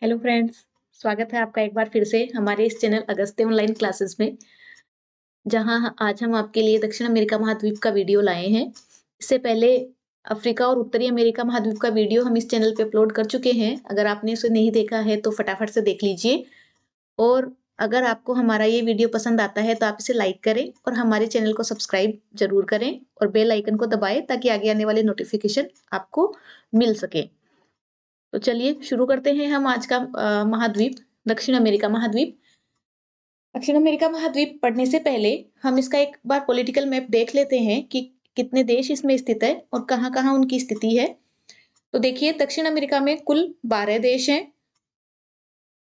Hello friends, स्वागत है आपका एक बार फिर से हमारे इस चैनल अगस्त्य ऑनलाइन क्लासेस में, जहां आज हम आपके लिए दक्षिण अमेरिका महाद्वीप का वीडियो लाए हैं। इससे पहले अफ्रीका और उत्तरी अमेरिका महाद्वीप का वीडियो हम इस चैनल पे अपलोड कर चुके हैं। अगर आपने उसे नहीं देखा है तो फटाफट से देख लीजिए। और अगर आपको हमारा ये वीडियो पसंद आता है तो आप इसे लाइक करें और हमारे चैनल को सब्सक्राइब जरूर करें और बेल आइकन को दबाएं ताकि आगे आने वाले नोटिफिकेशन आपको मिल सके। तो चलिए शुरू करते हैं हम आज का महाद्वीप दक्षिण अमेरिका महाद्वीप। दक्षिण अमेरिका महाद्वीप पढ़ने से पहले हम इसका एक बार पॉलिटिकल मैप देख लेते हैं कि कितने देश इसमें स्थित है और कहाँ-कहाँ उनकी स्थिति है। तो देखिए, दक्षिण अमेरिका में कुल 12 देश हैं।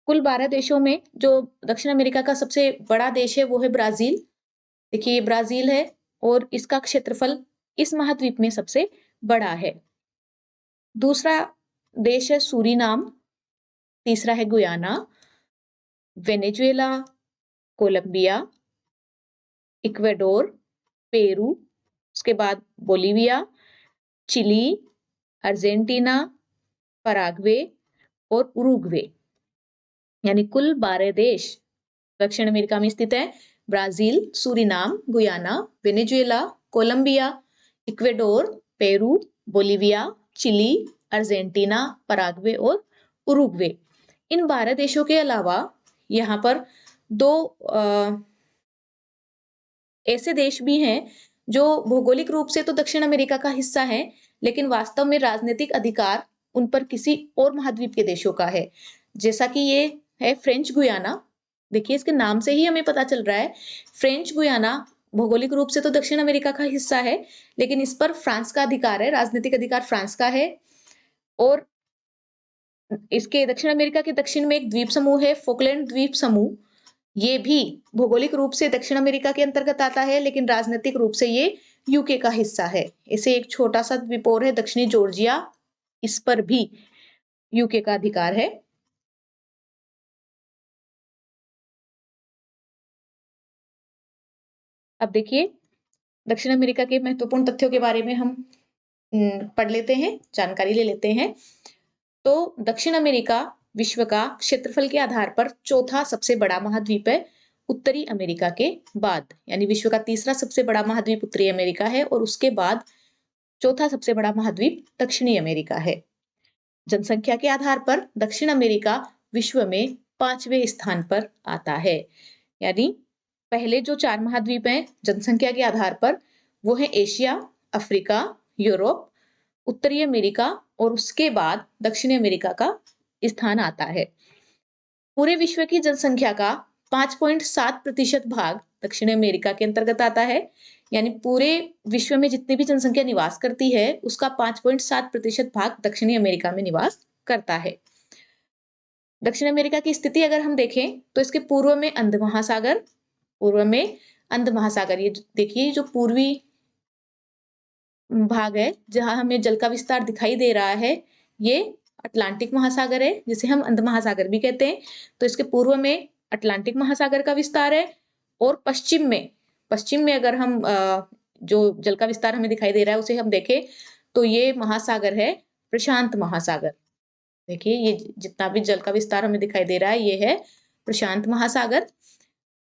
कुल 12 देशों में जो दक्षिण अमेरिका का सबसे बड़ा देश है वो है ब्राजील। देखिए, ये ब्राजील है और इसका क्षेत्रफल इस महाद्वीप में सबसे बड़ा है। दूसरा देश है सूरीनाम, तीसरा है Guyana, Venezuela, Colombia, Ecuador, Peru, उसके बाद बोलिविया, चिली, अर्जेंटीना, पराग्वे और उरुग्वे। यानी कुल 12 देश दक्षिण अमेरिका में स्थित है। Brazil, Suriname, Guyana, Venezuela, Colombia, Ecuador, Peru, Bolivia, Chile, Argentina, Paraguay और उरुग्वे। इन 12 देशों के अलावा यहाँ पर दो ऐसे देश भी हैं जो भौगोलिक रूप से तो दक्षिण अमेरिका का हिस्सा है, लेकिन वास्तव में राजनीतिक अधिकार उन पर किसी और महाद्वीप के देशों का है। जैसा कि ये है फ्रेंच गुयाना। देखिए, इसके नाम से ही हमें पता चल रहा है। फ्रेंच गुयाना भौगोलिक रूप से तो दक्षिण अमेरिका का हिस्सा है, लेकिन इस पर फ्रांस का अधिकार है, राजनीतिक अधिकार फ्रांस का है। और इसके दक्षिण अमेरिका के दक्षिण में एक द्वीप समूह है, फोकलैंड द्वीप समूह। ये भी भौगोलिक रूप से दक्षिण अमेरिका के अंतर्गत आता है, लेकिन राजनीतिक रूप से ये यूके का हिस्सा है। इसे एक छोटा सा द्वीप और है दक्षिणी जॉर्जिया, इस पर भी यूके का अधिकार है। अब देखिए, दक्षिण अमेरिका के महत्वपूर्ण तथ्यों के बारे में हम पढ़ लेते हैं, जानकारी ले लेते हैं। तो दक्षिण अमेरिका विश्व का क्षेत्रफल के आधार पर चौथा सबसे बड़ा महाद्वीप है उत्तरी अमेरिका के बाद। यानी विश्व का तीसरा सबसे बड़ा महाद्वीप उत्तरी अमेरिका है और उसके बाद चौथा सबसे बड़ा महाद्वीप दक्षिणी अमेरिका है। जनसंख्या के आधार पर दक्षिण अमेरिका विश्व में 5वें स्थान पर आता है। यानी पहले जो 4 महाद्वीप हैं जनसंख्या के आधार पर, वो है एशिया, अफ्रीका, यूरोप, उत्तरी अमेरिका और उसके बाद दक्षिणी अमेरिका का स्थान आता है। पूरे विश्व की जनसंख्या का 5.7% भाग दक्षिण अमेरिका के अंतर्गत आता है। यानी पूरे विश्व में जितनी भी जनसंख्या निवास करती है, उसका 5.7% भाग दक्षिणी अमेरिका में निवास करता है। दक्षिण अमेरिका की स्थिति अगर हम देखें तो इसके पूर्व में अंध महासागर, ये देखिए, जो पूर्वी भाग है जहां हमें जल का विस्तार दिखाई दे रहा है, ये अटलांटिक महासागर है, जिसे हम अंध महासागर भी कहते हैं। तो इसके पूर्व में अटलांटिक महासागर का विस्तार है और पश्चिम में अगर हम जो जल का विस्तार हमें दिखाई दे रहा है उसे हम देखें तो ये महासागर है प्रशांत महासागर। देखिए, ये जितना भी जल का विस्तार हमें दिखाई दे रहा है ये है प्रशांत महासागर।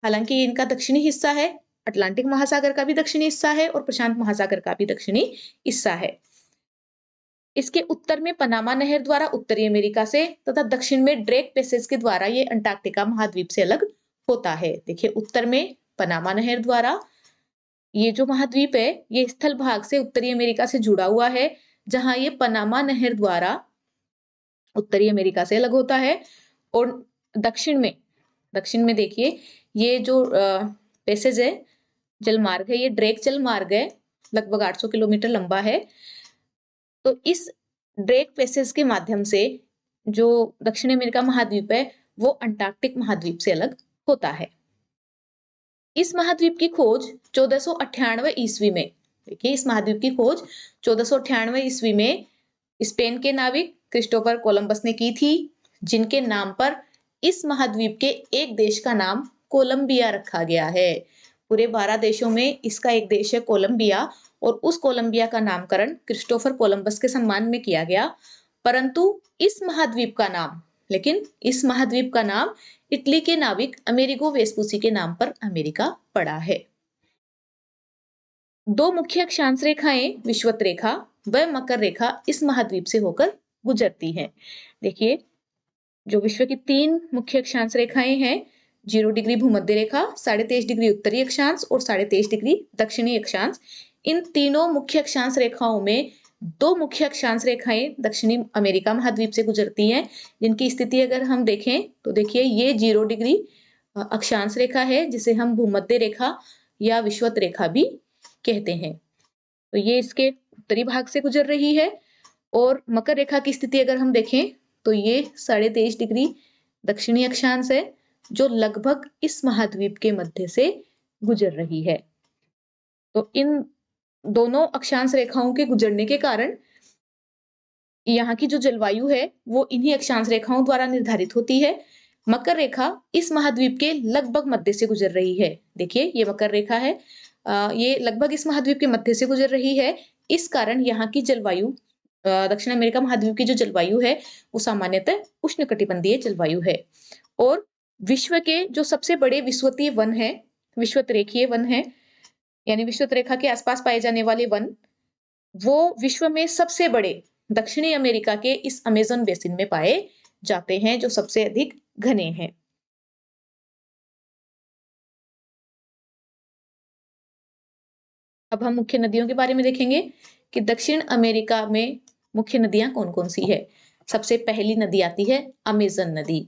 हालांकि इनका दक्षिणी हिस्सा है, अटलांटिक महासागर का भी दक्षिणी हिस्सा है और प्रशांत महासागर का भी दक्षिणी हिस्सा है। इसके उत्तर में पनामा नहर द्वारा उत्तरी अमेरिका से तथा दक्षिण में ड्रेक पैसेज के द्वारा ये अंटार्कटिका महाद्वीप से अलग होता है। देखिए, उत्तर में पनामा नहर द्वारा ये जो महाद्वीप है ये स्थल भाग से उत्तरी अमेरिका से जुड़ा हुआ है, जहां ये पनामा नहर द्वारा उत्तरी अमेरिका से अलग होता है। और दक्षिण में देखिए, ये जो पैसेज है, जलमार्ग है, ये ड्रेक जलमार्ग है, लगभग 800 किलोमीटर लंबा है। तो इस ड्रेक पैसेज के माध्यम से जो दक्षिण अमेरिका महाद्वीप है वो अंटार्कटिक महाद्वीप से अलग होता है। इस महाद्वीप की खोज 1498 ईस्वी में, देखिए, इस महाद्वीप की खोज 1498 ईस्वी में स्पेन के नाविक क्रिस्टोफर कोलंबस ने की थी, जिनके नाम पर इस महाद्वीप के एक देश का नाम कोलंबिया रखा गया है। पूरे 12 देशों में इसका एक देश है कोलंबिया और उस कोलंबिया का नामकरण क्रिस्टोफर कोलंबस के सम्मान में किया गया। परंतु इस महाद्वीप का नाम लेकिन इस महाद्वीप का नाम इटली के नाविक अमेरिगो वेस्पुसी के नाम पर अमेरिका पड़ा है। दो मुख्य अक्षांश रेखाएं विषुवत रेखा व मकर रेखा इस महाद्वीप से होकर गुजरती हैं। देखिए, जो विश्व की 3 मुख्य अक्षांश रेखाएं हैं, 0 डिग्री भूमध्य रेखा, 23.5 डिग्री उत्तरी अक्षांश और 23.5 डिग्री दक्षिणी अक्षांश। इन तीनों मुख्य अक्षांश रेखाओं में 2 मुख्य अक्षांश रेखाएं दक्षिणी अमेरिका महाद्वीप से गुजरती हैं, जिनकी स्थिति अगर हम देखें तो देखिए ये 0 डिग्री अक्षांश रेखा है, जिसे हम भूमध्य रेखा या विषुवत रेखा भी कहते हैं। तो ये इसके उत्तरी भाग से गुजर रही है। और मकर रेखा की स्थिति अगर हम देखें तो ये 23.5 डिग्री दक्षिणी अक्षांश है, जो लगभग इस महाद्वीप के मध्य से गुजर रही है। तो इन दोनों अक्षांश रेखाओं के गुजरने के कारण यहाँ की जो जलवायु है वो इन्हीं अक्षांश रेखाओं द्वारा निर्धारित होती है। मकर रेखा इस महाद्वीप के लगभग मध्य से गुजर रही है। देखिए, ये मकर रेखा है, ये लगभग इस महाद्वीप के मध्य से गुजर रही है। इस कारण यहाँ की जलवायु, दक्षिण अमेरिका महाद्वीप की जो जलवायु है वो सामान्यतः उष्णकटिबंधीय जलवायु है। और विश्व के जो सबसे बड़े विषुवतीय वन है, विषुवत रेखीय वन है, यानी विषुवत रेखा के आसपास पाए जाने वाले वन, वो विश्व में सबसे बड़े दक्षिणी अमेरिका के इस अमेज़न बेसिन में पाए जाते हैं, जो सबसे अधिक घने हैं। अब हम मुख्य नदियों के बारे में देखेंगे कि दक्षिण अमेरिका में मुख्य नदियां कौन-कौन सी है। सबसे पहली नदी आती है अमेज़न नदी।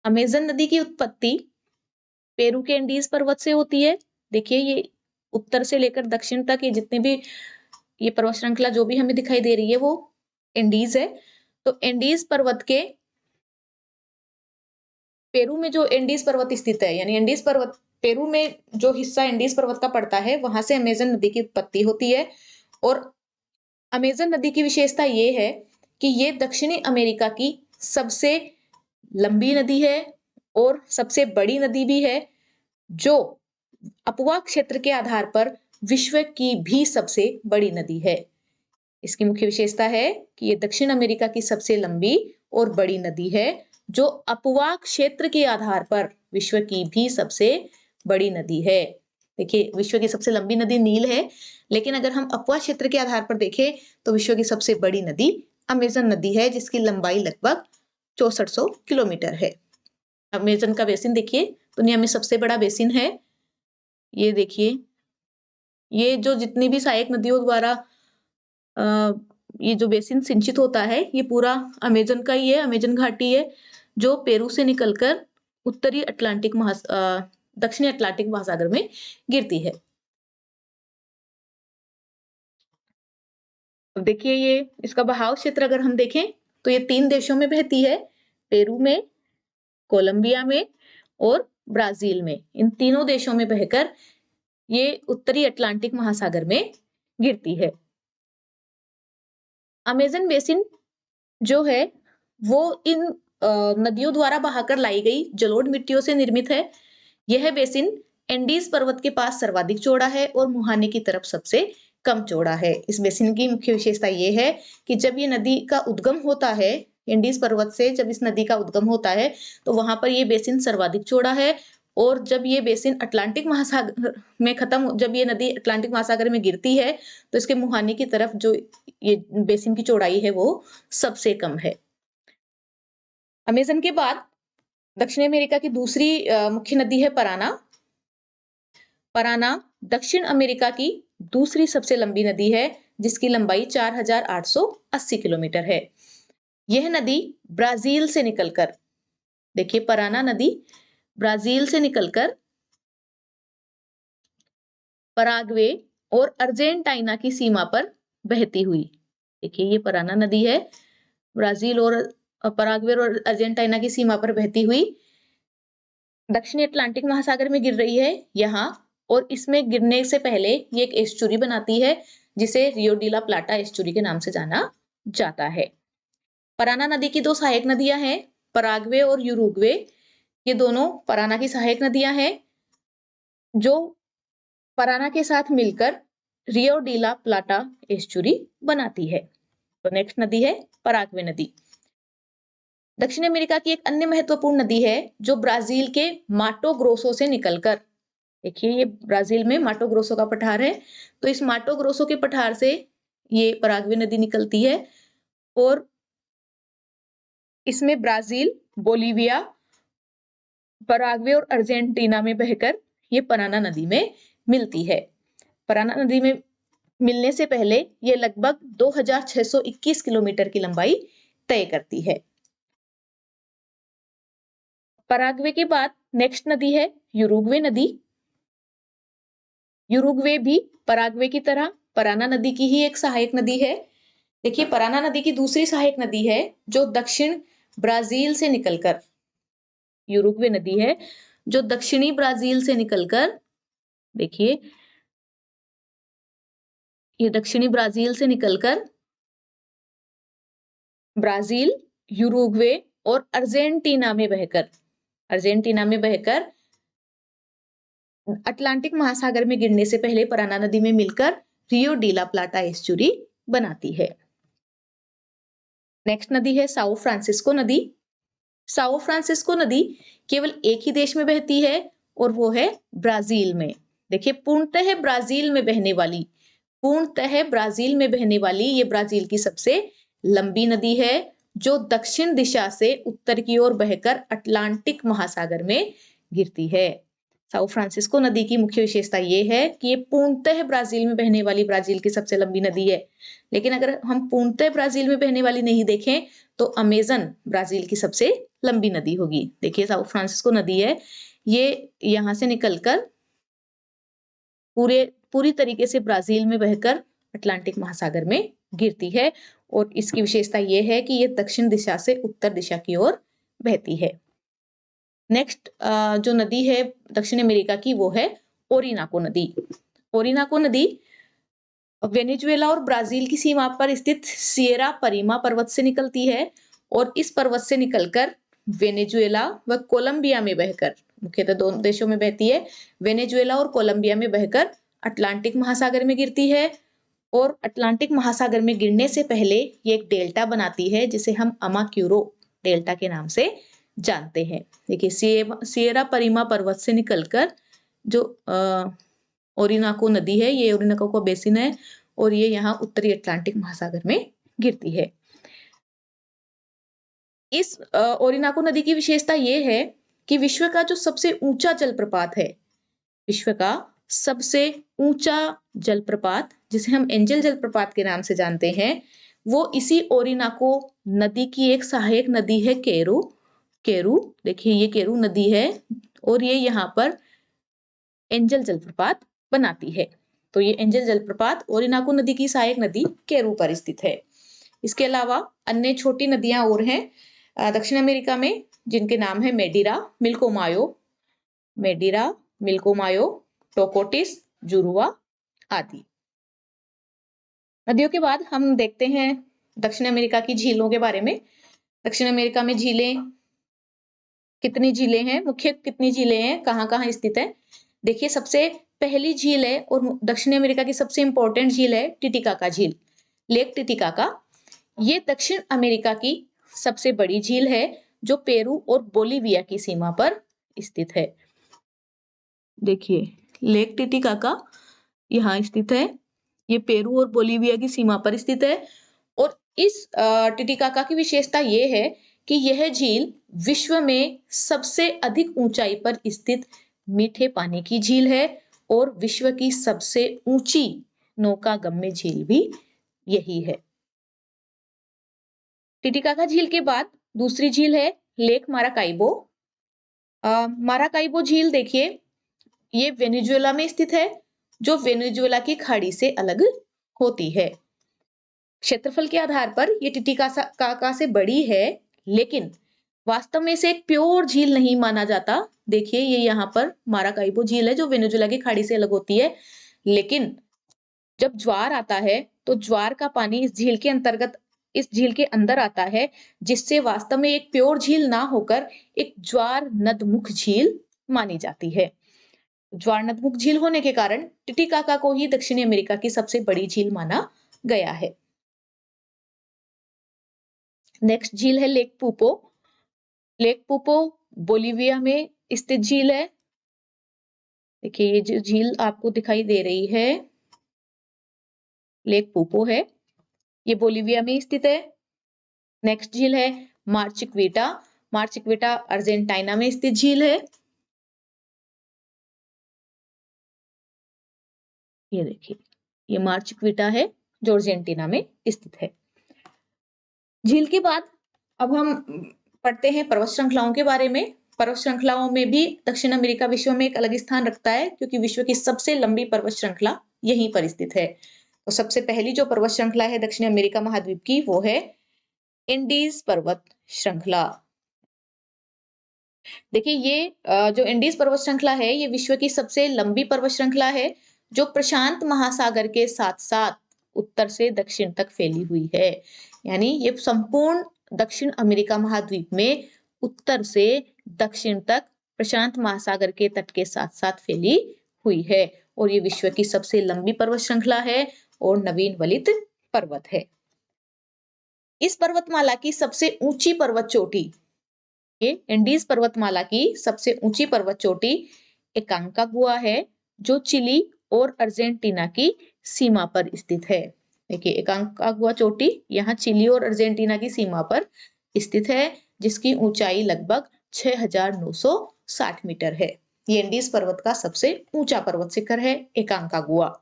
अमेज़न नदी की उत्पत्ति पेरू के एंडीज पर्वत से होती है। देखिए, ये उत्तर से लेकर दक्षिण तक ये जितने भी ये पर्वत श्रृंखला जो भी हमें दिखाई दे रही है वो एंडीज है। तो एंडीज पर्वत के पेरू में जो एंडीज पर्वत स्थित है, यानी एंडीज पर्वत पेरू में जो हिस्सा एंडीज पर्वत का पड़ता है, वहां से अमेज़न नदी की उत्पत्ति होती है। और अमेज़न नदी की विशेषता ये है कि ये दक्षिणी अमेरिका की सबसे लंबी नदी है और सबसे बड़ी नदी भी है, जो अपवाह क्षेत्र के आधार पर विश्व की भी सबसे बड़ी नदी है। इसकी मुख्य विशेषता है कि ये दक्षिण अमेरिका की सबसे लंबी और बड़ी नदी है, जो अपवाह क्षेत्र के आधार पर विश्व की भी सबसे बड़ी नदी है। देखिए, विश्व की सबसे लंबी नदी नील है, लेकिन अगर हम अपवाह क्षेत्र के आधार पर देखें तो विश्व की सबसे बड़ी नदी अमेज़न नदी है, जिसकी लंबाई लगभग 6400 किलोमीटर है। अमेज़न का बेसिन देखिए, दुनिया में सबसे बड़ा बेसिन है। ये देखिए, ये जो जितनी भी सहायक नदियों द्वारा ये जो बेसिन सिंचित होता है, ये पूरा अमेज़न का ही है, अमेज़न घाटी है, जो पेरू से निकलकर उत्तरी अटलांटिक दक्षिणी अटलांटिक महासागर में गिरती है। अब देखिए, ये इसका बहाव क्षेत्र अगर हम देखें तो ये 3 देशों में बहती है, पेरू में, कोलंबिया में और ब्राजील में। इन तीनों देशों में बहकर ये उत्तरी अटलांटिक महासागर में गिरती है। अमेज़न बेसिन जो है वो इन नदियों द्वारा बहाकर लाई गई जलोढ़ मिट्टियों से निर्मित है। यह बेसिन एंडीज पर्वत के पास सर्वाधिक चौड़ा है और मुहाने की तरफ सबसे कम चौड़ा है। इस बेसिन की मुख्य विशेषता ये है कि जब ये नदी का उद्गम होता है, एंडीज पर्वत से जब इस नदी का उद्गम होता है, तो वहां पर ये बेसिन सर्वाधिक चौड़ा है। और जब ये बेसिन अटलांटिक महासागर में जब ये नदी अटलांटिक महासागर में गिरती है, तो इसके मुहाने की तरफ जो ये बेसिन की चौड़ाई है वो सबसे कम है। अमेज़न के बाद दक्षिण अमेरिका की दूसरी मुख्य नदी है पराना। पराना दक्षिण अमेरिका की दूसरी सबसे लंबी नदी है, जिसकी लंबाई 4880 किलोमीटर है। यह नदी ब्राजील से निकलकर, देखिए, पराना नदी ब्राजील से निकलकर पराग्वे और अर्जेंटीना की सीमा पर बहती हुई, देखिए ये पराना नदी है, ब्राजील और पराग्वे और अर्जेंटीना की सीमा पर बहती हुई दक्षिणी अटलांटिक महासागर में गिर रही है यहाँ। और इसमें गिरने से पहले ये एक एस्चुरी बनाती है, जिसे रियो डी ला प्लाटा एस्चुरी के नाम से जाना जाता है। पराना नदी की 2 सहायक नदियां हैं, पराग्वे और यूरुग्वे। ये दोनों पराना की सहायक नदियां हैं, जो पराना के साथ मिलकर रियो डी ला प्लाटा एस्चुरी बनाती है। तो नेक्स्ट नदी है पराग्वे नदी। दक्षिण अमेरिका की एक अन्य महत्वपूर्ण नदी है जो ब्राजील के माटो ग्रोसो से निकलकर, देखिए ये ब्राजील में माटो ग्रोसो का पठार है, तो इस माटो ग्रोसो के पठार से ये पराग्वे नदी निकलती है और इसमें ब्राजील, बोलीविया, पराग्वे और अर्जेंटीना में बहकर ये पराना नदी में मिलती है। पराना नदी में मिलने से पहले ये लगभग 2621 किलोमीटर की लंबाई तय करती है। पराग्वे के बाद नेक्स्ट नदी है यूरुग्वे नदी। यूरुग्वे भी पराग्वे की तरह पराना नदी की ही एक सहायक नदी है। देखिए पराना नदी की दूसरी सहायक नदी है जो दक्षिण ब्राजील से निकलकर, यूरुग्वे नदी है जो दक्षिणी ब्राजील से निकलकर, देखिए ये दक्षिणी ब्राजील से निकलकर ब्राजील, यूरुग्वे और अर्जेंटीना में बहकर, अर्जेंटीना में बहकर अटलांटिक महासागर में गिरने से पहले पराना नदी में मिलकर रियो डी ला प्लाटा एस्चुरी बनाती है। नेक्स्ट नदी है साओ फ्रांसिस्को नदी। साओ फ्रांसिस्को नदी केवल एक ही देश में बहती है और वो है ब्राजील में। देखिए पूर्णतः ब्राजील में बहने वाली, पूर्णतः ब्राजील में बहने वाली ये ब्राजील की सबसे लंबी नदी है जो दक्षिण दिशा से उत्तर की ओर बहकर अटलांटिक महासागर में गिरती है। साओ फ्रांसिस्को नदी की मुख्य विशेषता ये है कि ये पूर्णतः ब्राजील में बहने वाली ब्राजील की सबसे लंबी नदी है। लेकिन अगर हम पूर्णतः ब्राजील में बहने वाली नहीं देखें तो अमेजन ब्राजील की सबसे लंबी नदी होगी। देखिए साओ फ्रांसिस्को नदी है, ये यहां से निकलकर पूरी तरीके से ब्राजील में बहकर अटलांटिक महासागर में गिरती है और इसकी विशेषता यह है कि यह दक्षिण दिशा से उत्तर दिशा की ओर बहती है। नेक्स्ट जो नदी है दक्षिण अमेरिका की वो है ओरिनाको नदी। ओरिनाको नदी वेनेजुएला और ब्राजील की सीमा पर स्थित सिएरा परीमा पर्वत से निकलती है और इस पर्वत से निकलकर वेनेजुएला व कोलंबिया में बहकर, मुख्यतः दोनों देशों में बहती है, वेनेजुएला और कोलंबिया में बहकर अटलांटिक महासागर में गिरती है और अटलांटिक महासागर में गिरने से पहले ये एक डेल्टा बनाती है जिसे हम अमाक्यूरो डेल्टा के नाम से जानते हैं। देखिए सिएरा परीमा पर्वत से निकलकर जो ओरिनाको नदी है, ये ओरिनाको का बेसिन है और ये यहाँ उत्तरी अटलांटिक महासागर में गिरती है। इस ओरिनाको नदी की विशेषता ये है कि विश्व का जो सबसे ऊंचा जलप्रपात है, विश्व का सबसे ऊंचा जलप्रपात जिसे हम एंजल जलप्रपात के नाम से जानते हैं, वो इसी ओरिनाको नदी की एक सहायक नदी है केरू। केरू, देखिए ये केरू नदी है और ये यहाँ पर एंजल जलप्रपात बनाती है। तो ये एंजल जलप्रपात ओरिनाको नदी की सहायक नदी केरू पर स्थित है। इसके अलावा अन्य छोटी नदियां और हैं दक्षिण अमेरिका में जिनके नाम है मेडिरा, मिल्कोमायो, मेडिरा, मिल्कोमायो, टोकोटिस, जुरुआ आदि। नदियों के बाद हम देखते हैं दक्षिण अमेरिका की झीलों के बारे में। दक्षिण अमेरिका में झीलें, कितनी झीलें हैं, मुख्य कितनी झीलें हैं, कहाँ कहाँ स्थित है। देखिए सबसे पहली झील है और दक्षिण अमेरिका की सबसे इंपॉर्टेंट झील है टिटिकाका झील, लेक टिटिकाका। ये दक्षिण अमेरिका की सबसे बड़ी झील है जो पेरू और बोलीविया की सीमा पर स्थित है। देखिए लेक टिटिकाका यहाँ स्थित है, ये पेरू और बोलीविया की सीमा पर स्थित है और इस टिटिकाका की विशेषता ये है कि यह झील विश्व में सबसे अधिक ऊंचाई पर स्थित मीठे पानी की झील है और विश्व की सबसे ऊंची नौकागम्य झील भी यही है। टिटिकाका झील के बाद दूसरी झील है लेक माराकाइबो। माराकाइबो झील देखिए ये वेनेजुएला में स्थित है जो वेनेजुएला की खाड़ी से अलग होती है। क्षेत्रफल के आधार पर ये टिटिकाका से बड़ी है लेकिन वास्तव में इसे एक प्योर झील नहीं माना जाता। देखिए ये यहाँ पर माराकाइबो झील है जो वेनेजुएला की खाड़ी से अलग होती है, लेकिन जब ज्वार आता है तो ज्वार का पानी इस झील के अंतर्गत, इस झील के अंदर आता है जिससे वास्तव में एक प्योर झील ना होकर एक ज्वार नदमुख झील मानी जाती है। ज्वार नदमुख झील होने के कारण टिटिकाका को ही दक्षिणी अमेरिका की सबसे बड़ी झील माना गया है। नेक्स्ट झील है लेक पूपो। लेक पोपो बोलिविया में स्थित झील है। देखिए ये जो झील आपको दिखाई दे रही है, लेक पोपो है, ये बोलिविया में स्थित है। नेक्स्ट झील है मार्चिक्वेटा। मार्चिक्वेटा अर्जेंटीना में स्थित झील है। ये देखिए, ये मार्चिक्वेटा है जो अर्जेंटीना में स्थित है। झील के बाद अब हम पढ़ते हैं पर्वत श्रृंखलाओं के बारे में। पर्वत श्रृंखलाओं में भी दक्षिण अमेरिका विश्व में एक अलग स्थान रखता है, क्योंकि विश्व की सबसे लंबी पर्वत श्रृंखला यहीं पर स्थित है। तो सबसे पहली जो पर्वत श्रृंखला है दक्षिण अमेरिका महाद्वीप की, वो है इंडीज पर्वत श्रृंखला। देखिए ये जो इंडीज पर्वत श्रृंखला है, ये विश्व की सबसे लंबी पर्वत श्रृंखला है, जो प्रशांत महासागर के साथ साथ उत्तर से दक्षिण तक फैली हुई है। यानी ये संपूर्ण दक्षिण अमेरिका महाद्वीप में उत्तर से दक्षिण तक प्रशांत महासागर के तट के साथ साथ फैली हुई है, और ये विश्व की सबसे लंबी पर्वत श्रृंखला है और नवीन वलित पर्वत है। इस पर्वतमाला की सबसे ऊंची पर्वत चोटी, ये इंडीज पर्वतमाला की सबसे ऊंची पर्वत चोटी एकांकागुआ है, जो चिली और अर्जेंटीना की सीमा पर स्थित है। देखिए एकांकागुआ चोटी यहाँ चिली और अर्जेंटीना की सीमा पर स्थित है, जिसकी ऊंचाई लगभग 6960 मीटर है। ये इंडीज पर्वत का सबसे ऊंचा पर्वत शिखर है एकांकागुआ।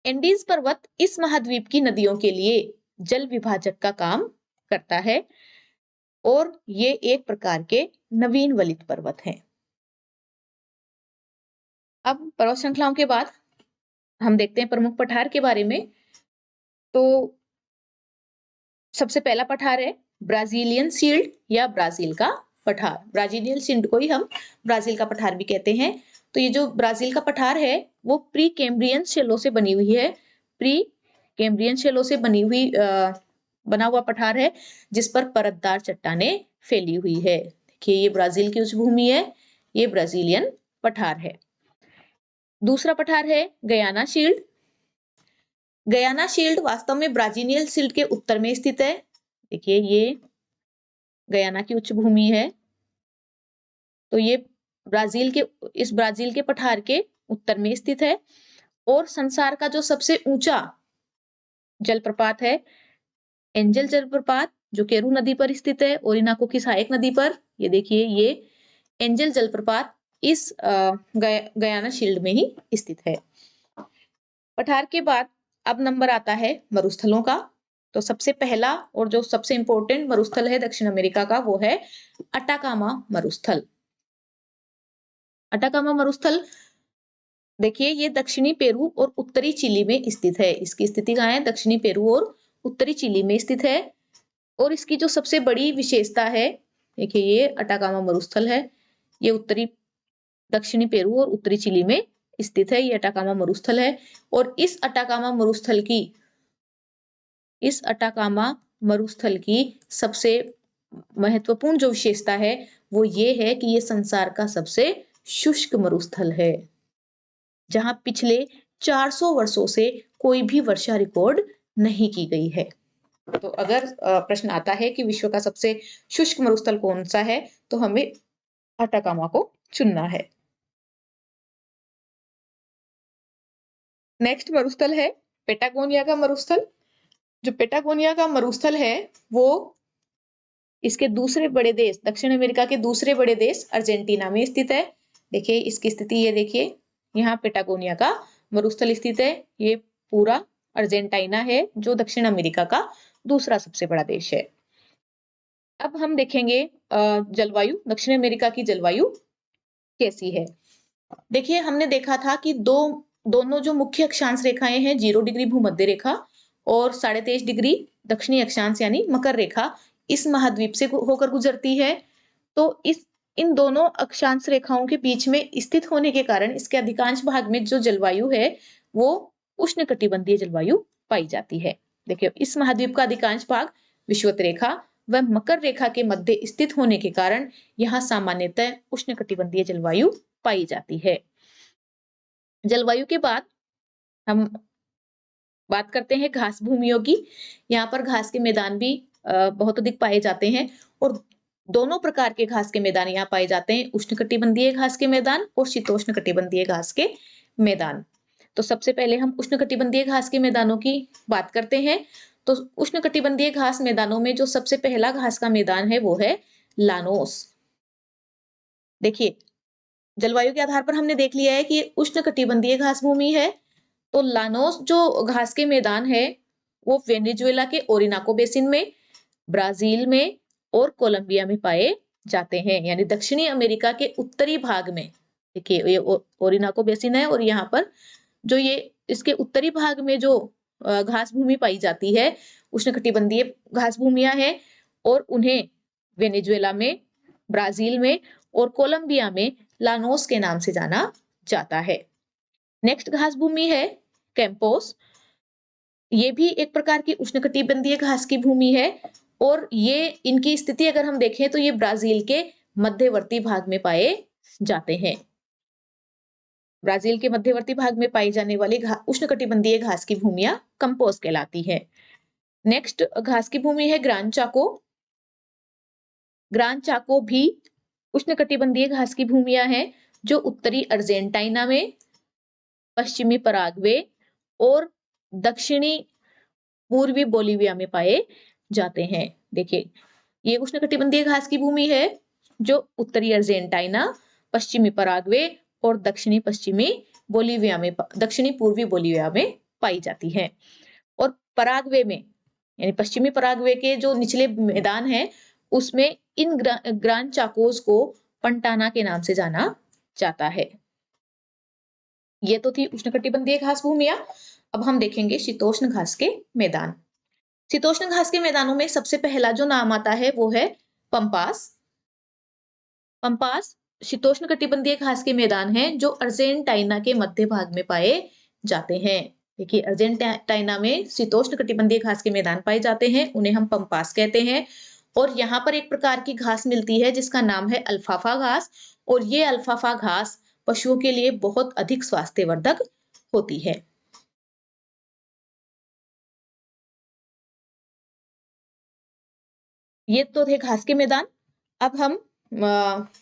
इंडीज पर्वत इस महाद्वीप की नदियों के लिए जल विभाजक का काम करता है, और ये एक प्रकार के नवीन वलित पर्वत हैं। अब पर्वत श्रृंखलाओं के बाद हम देखते हैं प्रमुख पठार के बारे में। तो सबसे पहला पठार है ब्राजीलियन शील्ड या ब्राजील का पठार। ब्राजीलियन शील्ड को ही हम ब्राजील का पठार भी कहते हैं। तो ये जो ब्राजील का पठार है, वो प्री कैम्ब्रियन शेलों से बनी हुई है। प्री कैम्ब्रियन शेलों से बनी हुई बना हुआ पठार है, जिस पर परतदार चट्टानें फैली हुई है। देखिए ये ब्राजील की उच्च भूमि है, ये ब्राजीलियन पठार है। दूसरा पठार है गयाना शील्ड। गयाना शील्ड वास्तव में ब्राजीलियन शील्ड के उत्तर में स्थित है। देखिए ये गयाना की उच्च भूमि है, तो ये ब्राजील के पठार के उत्तर में स्थित है। और संसार का जो सबसे ऊंचा जलप्रपात है एंजल जलप्रपात, जो केरू नदी पर स्थित है, ओरिनाको की सहायक नदी पर। ये देखिए ये एंजल जलप्रपात इस गयाना शील्ड में ही स्थित है। पठार के बाद अब नंबर आता है मरुस्थलों का। तो सबसे पहला और जो सबसे इंपॉर्टेंट मरुस्थल है दक्षिण अमेरिका का, वो है अटाकामा मरुस्थल। अटाकामा मरुस्थल देखिए ये दक्षिणी पेरू और उत्तरी चिली में स्थित है। इसकी स्थिति कहाँ है? दक्षिणी पेरू और उत्तरी चिली में स्थित है। और इसकी जो सबसे बड़ी विशेषता है, देखिए ये अटाकामा मरुस्थल है, ये दक्षिणी पेरू और उत्तरी चिली में स्थित है। ये अटाकामा मरुस्थल है। और इस अटाकामा मरुस्थल की सबसे महत्वपूर्ण जो विशेषता है, वो ये है कि ये संसार का सबसे शुष्क मरुस्थल है, जहां पिछले 400 वर्षों से कोई भी वर्षा रिकॉर्ड नहीं की गई है। तो अगर प्रश्न आता है कि विश्व का सबसे शुष्क मरुस्थल कौन सा है, तो हमें अटाकामा को चुनना है। नेक्स्ट मरुस्थल है पेटागोनिया का मरुस्थल। जो पेटागोनिया का मरुस्थल है, वो इसके दूसरे बड़े देश, दक्षिण अमेरिका के दूसरे बड़े देश अर्जेंटीना में स्थित है। देखिए इसकी स्थिति, ये देखिए यहाँ पेटागोनिया का मरुस्थल स्थित है। ये पूरा अर्जेंटीना है, जो दक्षिण अमेरिका का दूसरा सबसे बड़ा देश है। अब हम देखेंगे जलवायु, दक्षिण अमेरिका की जलवायु कैसी है। देखिए हमने देखा था कि दोनों जो मुख्य अक्षांश रेखाएं हैं, 0 डिग्री भूमध्य रेखा और 23.5 डिग्री दक्षिणी अक्षांश यानी मकर रेखा, इस महाद्वीप से होकर गुजरती है। तो इन दोनों अक्षांश रेखाओं के बीच में स्थित होने के कारण इसके अधिकांश भाग में जो जलवायु है, वो उष्णकटिबंधीय जलवायु पाई जाती है। देखिए इस महाद्वीप का अधिकांश भाग विषुवत रेखा व मकर रेखा के मध्य स्थित होने के कारण यहाँ सामान्यतः उष्णकटिबंधीय जलवायु पाई जाती है। जलवायु के बाद हम बात करते हैं घास भूमियों की। यहाँ पर घास के मैदान भी बहुत अधिक पाए जाते हैं। और दोनों प्रकार के घास के मैदान यहाँ पाए जाते हैं, उष्णकटिबंधीय घास के मैदान और शीतोष्णकटिबंधीय घास के मैदान। तो सबसे पहले हम उष्णकटिबंधीय घास के मैदानों की बात करते हैं। तो उष्णकटिबंधीय घास मैदानों में जो सबसे पहला घास का मैदान है वो है लानोस। देखिए, जलवायु के आधार पर हमने देख लिया है कि उष्णकटिबंधीय घास भूमि है। तो लानोस जो घास के मैदान है वो वेनेजुएला के ओरिनाको बेसिन में, ब्राजील में और कोलंबिया में पाए जाते हैं, यानी दक्षिणी अमेरिका के उत्तरी भाग में। देखिए, ये ओरिनाको बेसिन है और यहाँ पर जो ये इसके उत्तरी भाग में जो घास भूमि पाई जाती है, उष्णकटिबंधीय घास भूमियां हैं और उन्हें वेनेजुएला में, ब्राजील में और कोलंबिया में लानोस के नाम से जाना जाता है। नेक्स्ट घास भूमि है कैंपोस। ये भी एक प्रकार की उष्णकटिबंधीय घास की भूमि है और ये इनकी स्थिति अगर हम देखें तो ये ब्राजील के मध्यवर्ती भाग में पाए जाते हैं। ब्राजील के मध्यवर्ती भाग में पाई जाने वाली उष्णकटिबंधीय घास की भूमियां कंपोस्ट कहलाती है। नेक्स्ट घास की भूमि है ग्रान चाको। ग्रान चाको भी उष्णकटिबंधीय घास की भूमियां हैं जो उत्तरी अर्जेंटीना में, पश्चिमी पराग्वे और दक्षिणी पूर्वी बोलिविया में पाए जाते हैं। देखिए, ये उष्णकटिबंधीय घास की भूमि है जो उत्तरी अर्जेंटीना, पश्चिमी पराग्वे और दक्षिणी पश्चिमी बोलिविया में, दक्षिणी पूर्वी बोलिविया में पाई जाती है। और पराग्वे में, यानी पश्चिमी पराग्वे के जो निचले मैदान है उसमें इन ग्रान चाकोस को पंटाना के नाम से जाना जाता है। ये तो थी उष्णकटिबंधीय घास भूमियां। अब हम देखेंगे शीतोष्ण घास के मैदान। शीतोष्ण घास के मैदानों में सबसे पहला जो नाम आता है वो है पंपास। पंपास शीतोष्णकटिबंधीय घास के मैदान हैं जो अर्जेंटीना के मध्य भाग में पाए जाते हैं। देखिए, अर्जेंटीना में शीतोष्णकटिबंधीय घास के मैदान पाए जाते हैं, उन्हें हम पंपास कहते हैं। और यहाँ पर एक प्रकार की घास मिलती है जिसका नाम है अल्फाफा घास, और ये अल्फाफा घास पशुओं के लिए बहुत अधिक स्वास्थ्यवर्धक होती है। ये तो थे घास के मैदान। अब हम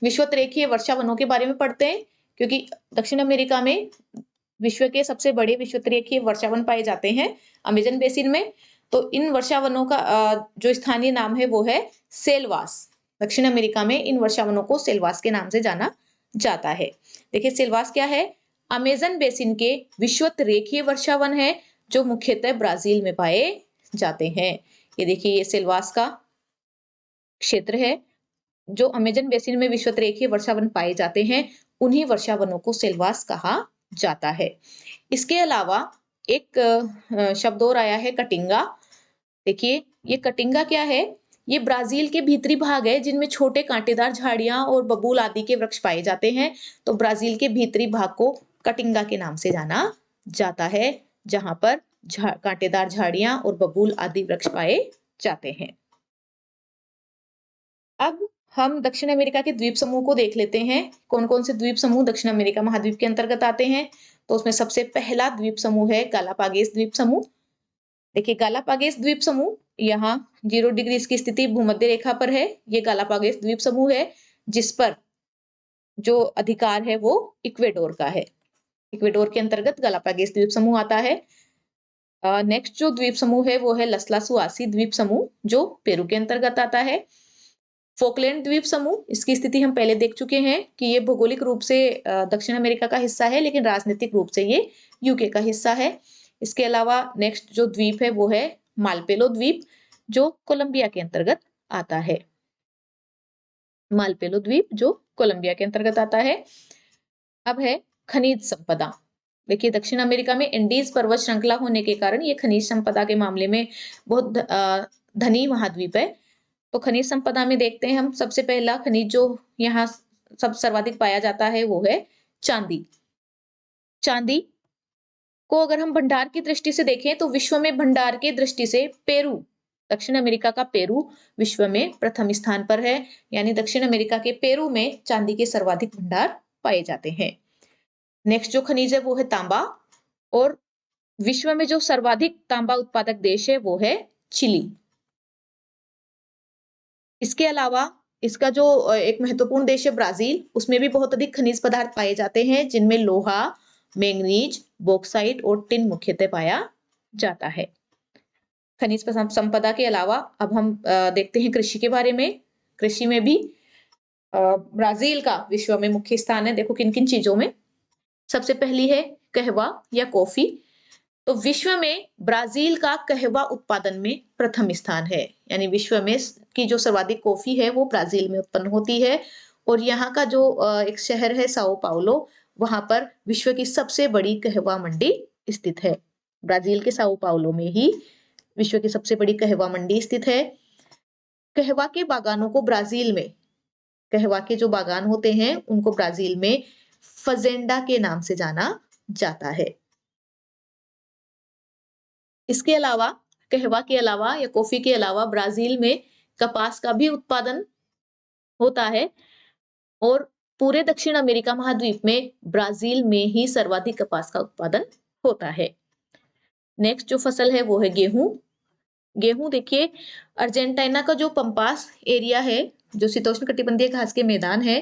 विषुवतरेखीय वर्षा वनों के बारे में पढ़ते हैं, क्योंकि दक्षिण अमेरिका में विश्व के सबसे बड़े विषुवतरेखीय वर्षावन पाए जाते हैं अमेजन बेसिन में। तो इन वर्षावनों का जो स्थानीय नाम है वो है सेलवास। दक्षिण अमेरिका में इन वर्षावनों को सेलवास के नाम से जाना जाता है। देखिए, सेलवास क्या है? अमेजन बेसिन के विषुवतरेखीय वर्षावन है जो मुख्यतः ब्राजील में पाए जाते हैं। ये देखिए, ये सेलवास का क्षेत्र है जो अमेजन बेसिन में विषुवतरेखीय वर्षावन पाए जाते हैं, उन्हीं वर्षावनों को सेलवास कहा जाता है। इसके अलावा एक शब्द और आया है कटिंगा। देखिए, ये कटिंगा क्या है? ये ब्राजील के भीतरी भाग है जिनमें छोटे कांटेदार झाड़ियां और बबूल आदि के वृक्ष पाए जाते हैं। तो ब्राजील के भीतरी भाग को कटिंगा के नाम से जाना जाता है, जहां पर कांटेदार झाड़ियां और बबूल आदि वृक्ष पाए जाते हैं। अब हम दक्षिण अमेरिका के द्वीप समूह को देख लेते हैं। कौन कौन से द्वीप समूह दक्षिण अमेरिका महाद्वीप के अंतर्गत आते हैं? तो उसमें सबसे पहला द्वीप समूह है गालापागोस द्वीप समूह। देखिए, गालापागोस द्वीप समूह यहाँ 0 डिग्री की स्थिति भूमध्य रेखा पर है। ये गालापागोस द्वीप समूह है जिस पर जो अधिकार है वो इक्वेडोर का है। इक्वेडोर के अंतर्गत गालापागोस द्वीप समूह आता है। नेक्स्ट जो द्वीप समूह है वो है लसलासुआसी द्वीप समूह जो पेरू के अंतर्गत आता है। फोकलैंड द्वीप समूह, इसकी स्थिति हम पहले देख चुके हैं कि ये भौगोलिक रूप से दक्षिण अमेरिका का हिस्सा है, लेकिन राजनीतिक रूप से ये यूके का हिस्सा है। इसके अलावा नेक्स्ट जो द्वीप है वो है मालपेलो द्वीप जो कोलंबिया के अंतर्गत आता है। मालपेलो द्वीप जो कोलंबिया के अंतर्गत आता है। अब है खनिज संपदा। देखिए, दक्षिण अमेरिका में एंडीज पर्वत श्रृंखला होने के कारण ये खनिज संपदा के मामले में बहुत धनी महाद्वीप है। तो खनिज संपदा में देखते हैं हम, सबसे पहला खनिज जो यहाँ सब सर्वाधिक पाया जाता है वो है चांदी। चांदी को अगर हम भंडार की दृष्टि से देखें तो विश्व में भंडार की दृष्टि से पेरू, दक्षिण अमेरिका का पेरू विश्व में प्रथम स्थान पर है। यानी दक्षिण अमेरिका के पेरू में चांदी के सर्वाधिक भंडार पाए जाते हैं। नेक्स्ट जो खनिज है वो है तांबा, और विश्व में जो सर्वाधिक तांबा उत्पादक देश है वो है चिली। इसके अलावा इसका जो एक महत्वपूर्ण देश है ब्राजील, उसमें भी बहुत अधिक खनिज पदार्थ पाए जाते हैं, जिनमें लोहा, मैंगनीज, बॉक्साइट और टिन मुख्यतः पाया जाता है। खनिज संपदा के अलावा अब हम देखते हैं कृषि के बारे में। कृषि में भी ब्राजील का विश्व में मुख्य स्थान है। देखो किन किन चीजों में। सबसे पहली है कहवा या कॉफी। तो विश्व में ब्राजील का कहवा उत्पादन में प्रथम स्थान है, यानी विश्व में की जो सर्वाधिक कॉफी है वो ब्राजील में उत्पन्न होती है। और यहाँ का जो एक शहर है साओ पाउलो, वहां पर विश्व की सबसे बड़ी कहवा मंडी स्थित है। ब्राजील के साओ पाउलो में ही विश्व की सबसे बड़ी कहवा मंडी स्थित है। कहवा के बागानों को ब्राजील में, कहवा के जो बागान होते हैं उनको ब्राजील में फजेंडा के नाम से जाना जाता है। इसके अलावा, कहवा के अलावा या कॉफी के अलावा ब्राजील में कपास का भी उत्पादन होता है और पूरे दक्षिण अमेरिका महाद्वीप में ब्राजील में ही सर्वाधिक कपास का उत्पादन होता है। नेक्स्ट जो फसल है वो है गेहूं। गेहूं देखिए, अर्जेंटीना का जो पंपास एरिया है, जो शीतोष्ण कटिबंधीय घास के मैदान है,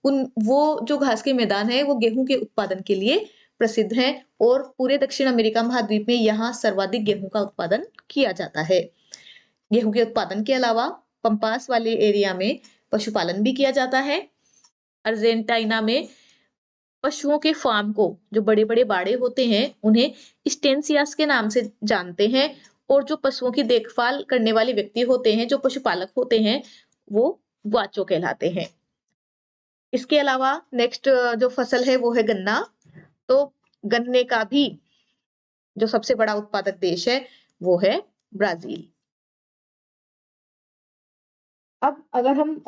वो जो घास के मैदान है वो गेहूं के उत्पादन के लिए प्रसिद्ध है और पूरे दक्षिण अमेरिका महाद्वीप में यहाँ सर्वाधिक गेहूं का उत्पादन किया जाता है। गेहूं के उत्पादन के अलावा पंपास वाले एरिया में पशुपालन भी किया जाता है। अर्जेंटीना में पशुओं के फार्म को, जो बड़े बड़े बाड़े होते हैं, उन्हें स्टेंसियास के नाम से जानते हैं और जो पशुओं की देखभाल करने वाले व्यक्ति होते हैं, जो पशुपालक होते हैं, वो वाचो कहलाते हैं। इसके अलावा नेक्स्ट जो फसल है वो है गन्ना। तो गन्ने का भी जो सबसे बड़ा उत्पादक देश है वो है ब्राजील। अब अगर हम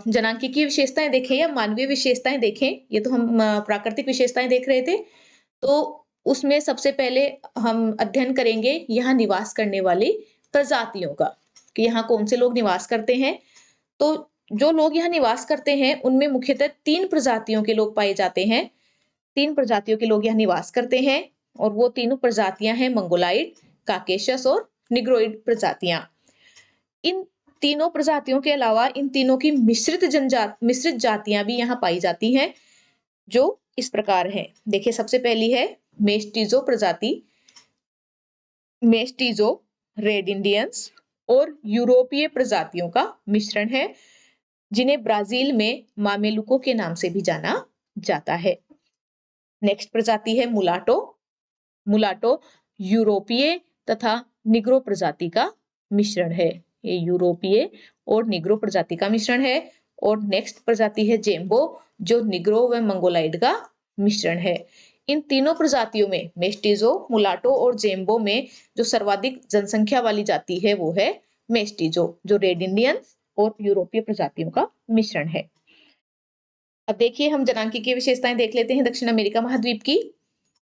जनांकीय विशेषताएं देखें या मानवीय विशेषताएं देखें, ये तो हम प्राकृतिक विशेषताएं देख रहे थे, तो उसमें सबसे पहले हम अध्ययन करेंगे यहाँ निवास करने वाली प्रजातियों का, कि यहाँ कौन से लोग निवास करते हैं। तो जो लोग यहाँ निवास करते हैं उनमें मुख्यतः 3 प्रजातियों के लोग पाए जाते हैं। 3 प्रजातियों के लोग यहाँ निवास करते हैं और वो तीनों प्रजातियां हैं मंगोलाइड, काकेशस और निग्रोइड प्रजातियां। इन तीनों प्रजातियों के अलावा इन तीनों की मिश्रित जातियां भी यहाँ पाई जाती हैं, जो इस प्रकार है। देखिए सबसे पहली है मेस्टिजो प्रजाति। मेस्टिजो रेड इंडियंस और यूरोपीय प्रजातियों का मिश्रण है, जिन्हें ब्राजील में मामेलुको के नाम से भी जाना जाता है। नेक्स्ट प्रजाति है मुलाटो। मुलाटो यूरोपीय तथा निग्रो प्रजाति का मिश्रण है। ये यूरोपीय और निग्रो प्रजाति का मिश्रण है। और नेक्स्ट प्रजाति है जेम्बो, जो निग्रो व मंगोलाइड का मिश्रण है। इन तीनों प्रजातियों में, मेस्टिजो, मुलाटो और जेम्बो में जो सर्वाधिक जनसंख्या वाली जाति है वो है मेस्टिजो, जो रेड इंडियन और यूरोपीय प्रजातियों का मिश्रण है। अब देखिए हम जनांकीय विशेषताएं देख लेते हैं दक्षिण अमेरिका महाद्वीप की।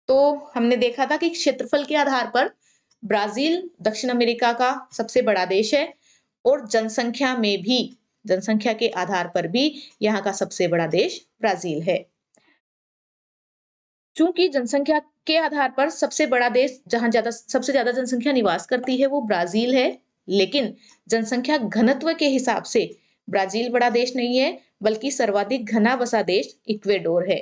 तो हमने देखा था कि क्षेत्रफल के आधार पर ब्राजील दक्षिण अमेरिका का सबसे बड़ा देश है और जनसंख्या में भी, जनसंख्या के आधार पर भी यहाँ का सबसे बड़ा देश ब्राजील है। चूंकि जनसंख्या के आधार पर सबसे बड़ा देश जहां सबसे ज्यादा जनसंख्या निवास करती है वो ब्राजील है, लेकिन जनसंख्या घनत्व के हिसाब से ब्राजील बड़ा देश नहीं है, बल्कि सर्वाधिक घना बसा देश इक्वेडोर है।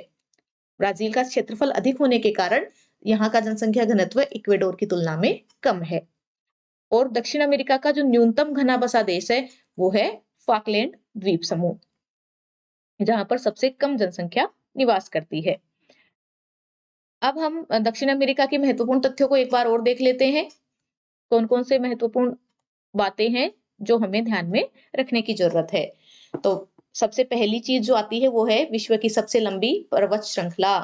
ब्राजील का क्षेत्रफल अधिक होने के कारण यहाँ का जनसंख्या घनत्व इक्वेडोर की तुलना में कम है। और दक्षिण अमेरिका का जो न्यूनतम घना बसा देश है वो है फॉकलैंड द्वीप समूह, जहां पर सबसे कम जनसंख्या निवास करती है। अब हम दक्षिण अमेरिका के महत्वपूर्ण तथ्यों को एक बार और देख लेते हैं। कौन कौन से महत्वपूर्ण बातें हैं जो हमें ध्यान में रखने की जरूरत है। तो सबसे पहली चीज जो आती है वो है विश्व की सबसे लंबी पर्वत श्रृंखला।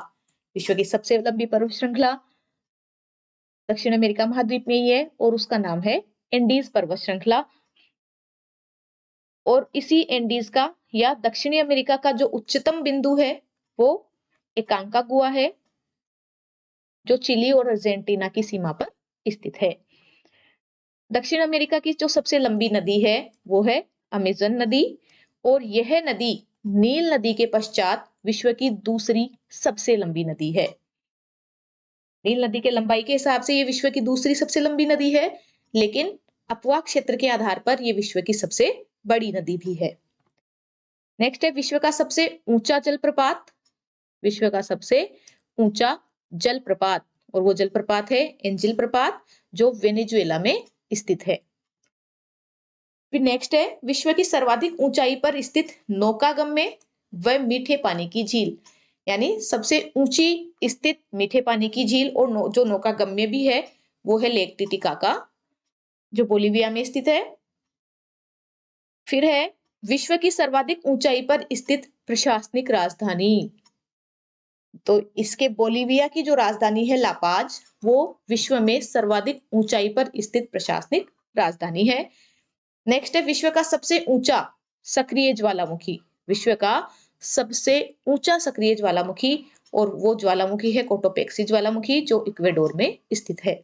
विश्व की सबसे लंबी पर्वत श्रृंखला दक्षिण अमेरिका महाद्वीप में ही है और उसका नाम है एंडीज पर्वत श्रृंखला। और इसी एंडीज का या दक्षिणी अमेरिका का जो उच्चतम बिंदु है वो एकांकागुआ है, जो चिली और अर्जेंटीना की सीमा पर स्थित है। दक्षिण अमेरिका की जो सबसे लंबी नदी है वो है अमेजन नदी और यह नदी नील नदी के पश्चात विश्व की दूसरी सबसे लंबी नदी है। नील नदी के लंबाई के हिसाब से ये विश्व की दूसरी सबसे लंबी नदी है, लेकिन अपवाह क्षेत्र के आधार पर यह विश्व की सबसे बड़ी नदी भी है। नेक्स्ट है विश्व का सबसे ऊंचा जलप्रपात। विश्व का सबसे ऊंचा जलप्रपात, और वो जलप्रपात है एंजिल प्रपात, जो वेनेजुएला में स्थित है। फिर नेक्स्ट है विश्व की सर्वाधिक ऊंचाई पर स्थित नौकागम्य व मीठे पानी की झील, यानी सबसे ऊंची स्थित मीठे पानी की झील और जो नौकागम्य भी है वो है लेक टिटिकाका, जो बोलिविया में स्थित है। फिर है विश्व की सर्वाधिक ऊंचाई पर स्थित प्रशासनिक राजधानी। तो इसके बोलिविया की जो राजधानी है लापाज, वो विश्व में सर्वाधिक ऊंचाई पर स्थित प्रशासनिक राजधानी है। नेक्स्ट है विश्व का सबसे ऊंचा सक्रिय ज्वालामुखी। विश्व का सबसे ऊंचा सक्रिय ज्वालामुखी, और वो ज्वालामुखी है कोटोपेक्सी ज्वालामुखी, जो इक्वेडोर में स्थित है।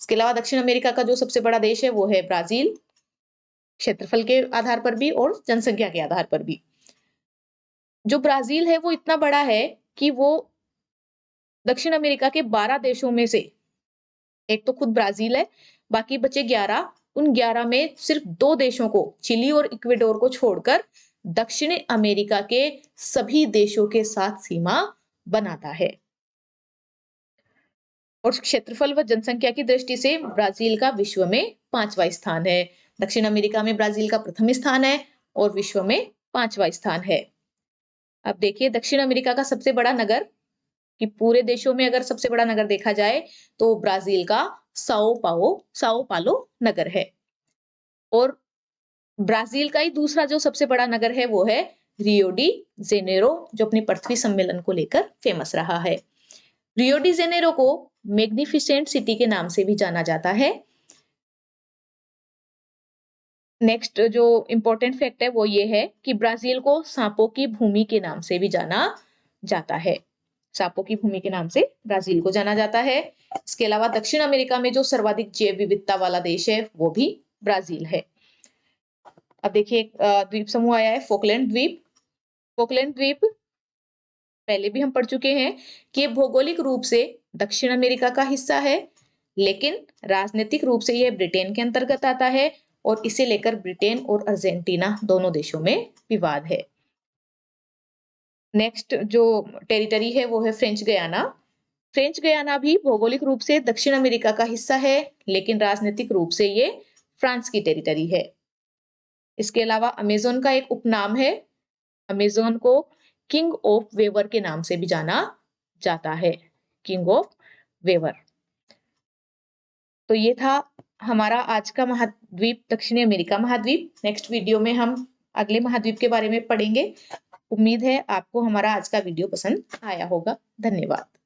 इसके अलावा दक्षिण अमेरिका का जो सबसे बड़ा देश है वो है ब्राजील, क्षेत्रफल के आधार पर भी और जनसंख्या के आधार पर भी। जो ब्राजील है वो इतना बड़ा है कि वो दक्षिण अमेरिका के 12 देशों में से, एक तो खुद ब्राजील है, बाकी बचे 11, उन 11 में सिर्फ 2 देशों को, चिली और इक्वेडोर को छोड़कर, दक्षिण अमेरिका के सभी देशों के साथ सीमा बनाता है। और क्षेत्रफल व जनसंख्या की दृष्टि से ब्राजील का विश्व में 5वां स्थान है। दक्षिण अमेरिका में ब्राजील का प्रथम स्थान है और विश्व में 5वां स्थान है। अब देखिए दक्षिण अमेरिका का सबसे बड़ा नगर, कि पूरे देशों में अगर सबसे बड़ा नगर देखा जाए तो ब्राजील का साओ पालो नगर है। और ब्राजील का ही दूसरा जो सबसे बड़ा नगर है वो है रियो डी जेनेरो, जो अपनी पृथ्वी सम्मेलन को लेकर फेमस रहा है। रियो डी जेनेरो को मैग्निफिसेंट सिटी के नाम से भी जाना जाता है। नेक्स्ट जो इंपॉर्टेंट फैक्ट है वो ये है कि ब्राजील को सांपों की भूमि के नाम से भी जाना जाता है। सांपों की भूमि के नाम से ब्राजील को जाना जाता है। इसके अलावा दक्षिण अमेरिका में जो सर्वाधिक जैव विविधता वाला देश है वो भी ब्राजील है। अब देखिए द्वीप समूह आया है फोकलैंड द्वीप। फोकलैंड द्वीप पहले भी हम पढ़ चुके हैं कि ये भौगोलिक रूप से दक्षिण अमेरिका का हिस्सा है, लेकिन राजनीतिक रूप से यह ब्रिटेन के अंतर्गत आता है, और इसे लेकर ब्रिटेन और अर्जेंटीना दोनों देशों में विवाद है। नेक्स्ट जो टेरिटरी है वो है फ्रेंच गयाना। फ्रेंच गयाना भी भौगोलिक रूप से दक्षिण अमेरिका का हिस्सा है, लेकिन राजनीतिक रूप से ये फ्रांस की टेरिटरी है। इसके अलावा अमेज़न का एक उपनाम है। अमेज़न को किंग ऑफ वेवर के नाम से भी जाना जाता है, किंग ऑफ वेवर। तो ये था हमारा आज का महाद्वीप दक्षिणी अमेरिका महाद्वीप। नेक्स्ट वीडियो में हम अगले महाद्वीप के बारे में पढ़ेंगे। उम्मीद है आपको हमारा आज का वीडियो पसंद आया होगा। धन्यवाद।